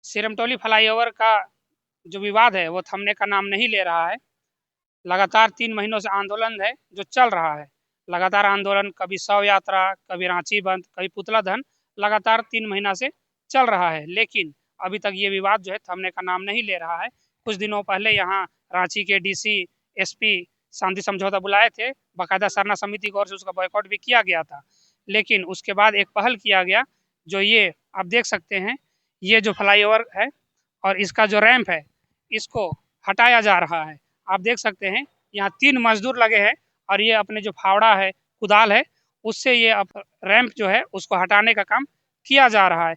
Sirmatoli flyover का जो विवाद है वो थमने का नाम नहीं ले रहा है। लगातार 3 महीनों से आंदोलन है जो चल रहा है। लगातार आंदोलन, कभी शव यात्रा, कभी रांची बंद, कभी पुतला दहन, लगातार 3 महीना से चल रहा है। लेकिन अभी तक ये विवाद जो है थमने का नाम नहीं ले रहा है। कुछ दिनों पहले यहाँ रांची के डीसी, एसपी शांति समझौता बुलाए थे। बाकायदा सरना समिति की ओर से उसका बॉयकॉट भी किया गया था। लेकिन उसके बाद एक पहल किया गया, जो ये आप देख सकते हैं, ये जो फ्लाईओवर है और इसका जो रैंप है, इसको हटाया जा रहा है। आप देख सकते हैं यहाँ 3 मजदूर लगे हैं और ये अपने जो फावड़ा है, कुदाल है, उससे ये रैंप जो है उसको हटाने का काम किया जा रहा है।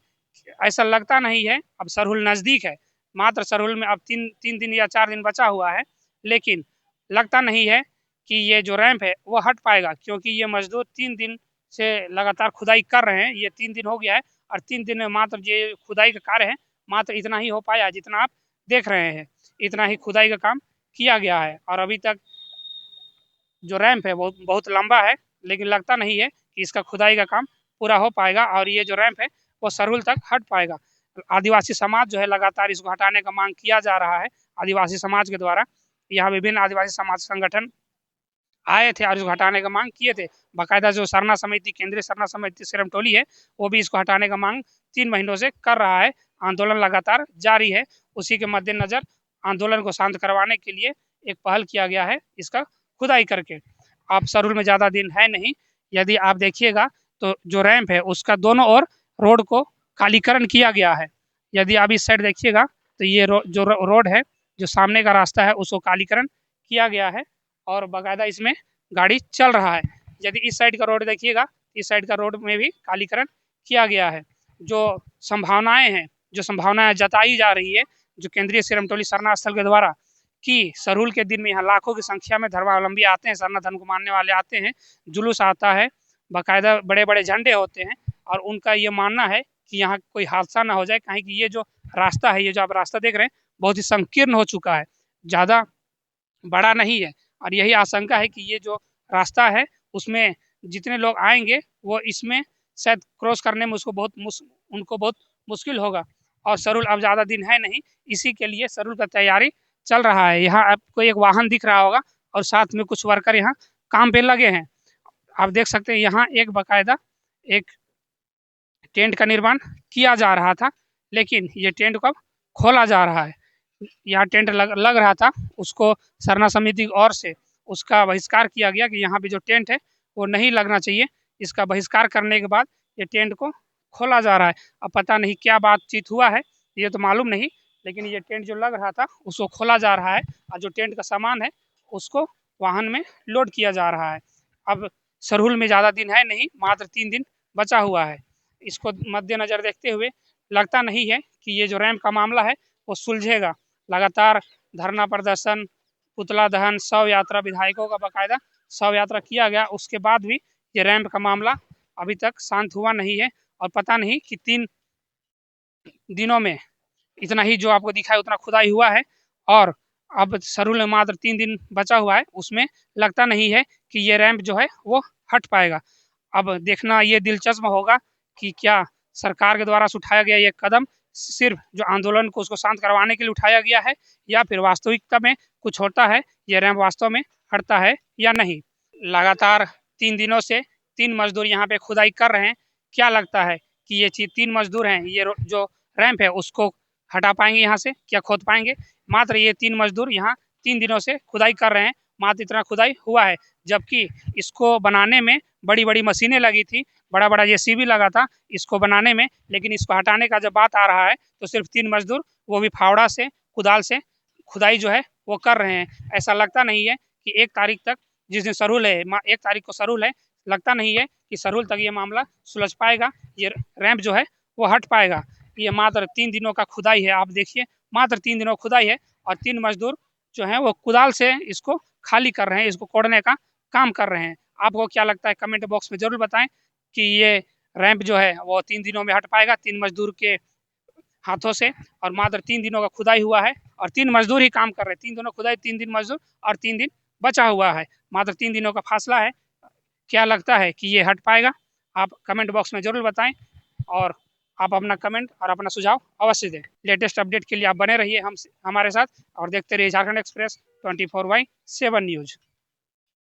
ऐसा लगता नहीं है, अब सरहुल नज़दीक है, मात्र सरहुल में अब तीन दिन या 4 दिन बचा हुआ है। लेकिन लगता नहीं है कि ये जो रैंप है वो हट पाएगा, क्योंकि ये मजदूर 3 दिन से लगातार खुदाई कर रहे हैं। ये 3 दिन हो गया है और 3 दिन में मात्र ये खुदाई का कार्य है, मात्र इतना ही हो पाया जितना आप देख रहे हैं। इतना ही खुदाई का काम किया गया है और अभी तक जो रैंप है वो बहुत लंबा है, लेकिन लगता नहीं है कि इसका खुदाई का काम पूरा हो पाएगा और ये जो रैंप है वो सरहुल तक हट पाएगा। आदिवासी समाज जो है लगातार इसको हटाने का मांग किया जा रहा है। आदिवासी समाज के द्वारा यहाँ विभिन्न आदिवासी समाज संगठन आए थे और इसको हटाने का मांग किए थे। बाकायदा जो सरना समिति, केंद्रीय सरना समिति सिरमटोली है, वो भी इसको हटाने का मांग 3 महीनों से कर रहा है। आंदोलन लगातार जारी है। उसी के मद्देनजर आंदोलन को शांत करवाने के लिए एक पहल किया गया है, इसका खुदाई करके। आप सरहुल में ज़्यादा दिन है नहीं, यदि आप देखिएगा तो जो रैंप है उसका दोनों ओर रोड को कालीकरण किया गया है। यदि आप इस साइड देखिएगा तो ये जो रोड है, जो सामने का रास्ता है, उसको कालीकरण किया गया है और बाकायदा इसमें गाड़ी चल रहा है। यदि इस साइड का रोड देखिएगा, इस साइड का रोड में भी कालीकरण किया गया है। जो संभावनाएं हैं, जो संभावनाएं जताई जा रही है, जो केंद्रीय सिरमटोली सरना स्थल के द्वारा, कि सरहुल के दिन में यहाँ लाखों की संख्या में धर्मावलंबी आते हैं, सरना धर्म को मानने वाले आते हैं, जुलूस आता है, बाकायदा बड़े बड़े झंडे होते हैं और उनका ये मानना है कि यहाँ कोई हादसा ना हो जाए, कहीं कि ये जो रास्ता है, ये जो आप रास्ता देख रहे हैं, बहुत ही संकीर्ण हो चुका है, ज़्यादा बड़ा नहीं है। और यही आशंका है कि ये जो रास्ता है उसमें जितने लोग आएंगे वो इसमें शायद क्रॉस करने में उनको बहुत मुश्किल होगा। और सरहुल अब ज़्यादा दिन है नहीं, इसी के लिए सरहुल का तैयारी चल रहा है। यहाँ आपको एक वाहन दिख रहा होगा और साथ में कुछ वर्कर यहाँ काम पे लगे हैं। आप देख सकते हैं यहाँ एक बाकायदा एक टेंट का निर्माण किया जा रहा था, लेकिन ये टेंट को अब खोला जा रहा है। यहाँ टेंट लग रहा था, उसको सरना समिति की ओर से उसका बहिष्कार किया गया कि यहाँ पे जो टेंट है वो नहीं लगना चाहिए। इसका बहिष्कार करने के बाद ये टेंट को खोला जा रहा है। अब पता नहीं क्या बातचीत हुआ है, ये तो मालूम नहीं, लेकिन ये टेंट जो लग रहा था उसको खोला जा रहा है और जो टेंट का सामान है उसको वाहन में लोड किया जा रहा है। अब सरहुल में ज़्यादा दिन है नहीं, मात्र 3 दिन बचा हुआ है। इसको मद्देनज़र देखते हुए लगता नहीं है कि ये जो रैंप का मामला है वो सुलझेगा। लगातार धरना प्रदर्शन, पुतला दहन, शव यात्रा, विधायकों का बाकायदा शव यात्रा किया गया, उसके बाद भी ये रैंप का मामला अभी तक शांत हुआ नहीं है। और पता नहीं कि 3 दिनों में इतना ही जो आपको दिखा है उतना खुदाई हुआ है और अब सरहुल में मात्र 3 दिन बचा हुआ है, उसमें लगता नहीं है कि ये रैंप जो है वो हट पाएगा। अब देखना ये दिलचस्प होगा कि क्या सरकार के द्वारा से उठाया गया ये कदम सिर्फ जो आंदोलन को उसको शांत करवाने के लिए उठाया गया है, या फिर वास्तविकता में कुछ होता है, ये रैंप वास्तव में हटता है या नहीं। लगातार 3 दिनों से 3 मजदूर यहाँ पे खुदाई कर रहे हैं। क्या लगता है कि ये 3 मजदूर हैं, ये जो रैंप है उसको हटा पाएंगे यहाँ से, क्या खोद पाएंगे? मात्र ये 3 मजदूर यहाँ 3 दिनों से खुदाई कर रहे हैं, मात्र इतना खुदाई हुआ है। जबकि इसको बनाने में बड़ी बड़ी मशीनें लगी थी, बड़ा बड़ा जेसीबी लगा था इसको बनाने में, लेकिन इसको हटाने का जब बात आ रहा है तो सिर्फ 3 मजदूर, वो भी फावड़ा से, कुदाल से खुदाई जो है वो कर रहे हैं। ऐसा लगता नहीं है कि 1 तारीख तक, जिस दिन सरहुल है, 1 तारीख को सरहुल है, लगता नहीं है कि सरहुल तक ये मामला सुलझ पाएगा, ये रैंप जो है वो हट पाएगा। ये मात्र 3 दिनों का खुदाई है, आप देखिए, मात्र 3 दिनों खुदाई है और 3 मजदूर जो हैं वो कुदाल से इसको खाली कर रहे हैं, इसको कोड़ने का काम कर रहे हैं। आपको क्या लगता है कमेंट बॉक्स में ज़रूर बताएं कि ये रैंप जो है वो 3 दिनों में हट पाएगा 3 मजदूर के हाथों से? और मात्र 3 दिनों का खुदाई हुआ है और 3 मजदूर ही काम कर रहे हैं। 3 दिनों खुदाई, 3 दिन मजदूर और 3 दिन बचा हुआ है, मात्र 3 दिनों का फासला है। क्या लगता है कि ये हट पाएगा? आप कमेंट बॉक्स में ज़रूर बताएं और आप अपना कमेंट और अपना सुझाव अवश्य दें। लेटेस्ट अपडेट के लिए आप बने रहिए हमारे साथ और देखते रहिए झारखंड एक्सप्रेस 24/7 न्यूज।